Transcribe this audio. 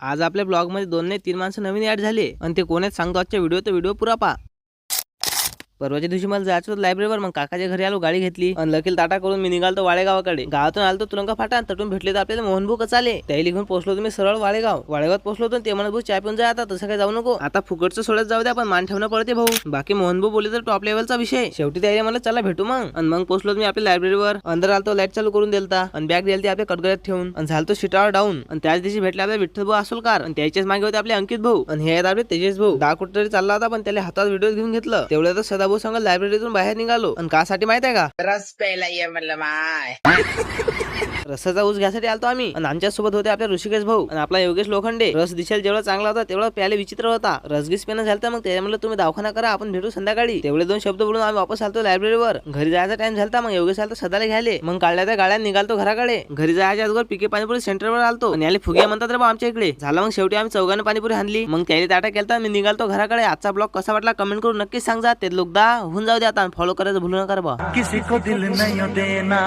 आज आपल्या ब्लॉग मध्ये 2 ते 3 माणसं नवीन ऍड झाले आणि ते कोण आहेत सांगतो आजच्या व्हिडिओ. तर व्हिडिओ पुरा पहा. परवाच्या दिवशी मला जायचं होतं लायब्ररीवर. मग काकाच्या घरी आलो, गाडी घेतली आणि लकील टाटा करून मी निघालतो वाळेगावाकडे. गावातून आलतो तुरंगा फाटा, तटून भेटले तर आपल्याला मोहनभाऊ कचाले. त्याही लिखून पोहोचलो तुम्ही सरळ वाळेगावात पोहोचलो होतो. ते म्हणत भाऊ चाय पिऊन जा, आता तसं काय जाऊ नको, आता फुकटचं सोडत जाऊ द्या, पण मान ठेवणं पडते भाऊ. बाकी मोहनभाऊ बोलले तर टॉप लेवलचा विषय. शेवटी त्याला मला चला भेटू मग. आणि मग पोहोचलो मी आपल्या लायब्ररीवर. अंदर आलतो, लाईट चालू करून दिलता आणि बॅग दिलती आपल्या कटगळ्यात ठेवून आणि झालतो शिटावर डाऊन. आणि त्याच दिवशी भेटले आपल्या विठ्ठल भाऊ आसोलकर आणि त्याच्याच मागे होते आपले अंकित भाऊ आणि हे आहेत आपले तेजस भाऊ. दहा कुठेतरी चालला होता, पण त्याला हातात व्हिडिओ घेऊन घेतलं. तेवढ्यातच सदाभाऊ सांग लायब्ररीतून बाहेर निघालो. आणि कासाठी माहित आहे का? रस प्यायला ये म्हणलं माय. रसाचा ऊस घ्यासाठी आलतो आम्ही. आणि आमच्या सोबत होते आपल्या ऋषिकेश भाऊ आणि आपला योगेश लोखंडे. रस दिसायला जेवढा चांगला होता तेवढा प्याले विचित्र होता. रसगीस पेन झालता. मग त्याच्यामुळे तुम्ही दवाखाना करा, आपण भेटू संध्याकाळी. तेवढे 2 शब्द बोलून आम्ही वापस आलतो लायब्ररीवर. घरी जायचा टाइम झालता. मग योगेश आलता सदाला घ्यायले. मग काढल्या त्या गाड्या निघालतो घराकडे. घरी जायच्या अगोदर पीके पाणीपुरी सेंटरवर आलतो आणि याले फुगे म्हणतात रे बा आमच्या इकडे. झाला मग शेवटी आम्ही चौघांना पाणीपुरी आणली. मग त्याला ताटा केलता. मी निघालतो घराकडे. आजचा ब्लॉग कसा वाटला कमेंट करून नक्कीच सांगा. ते लोक होऊन जाऊ दे आता. फॉलो करायचं भूलू नका बा. किसी को दिल नहीं देना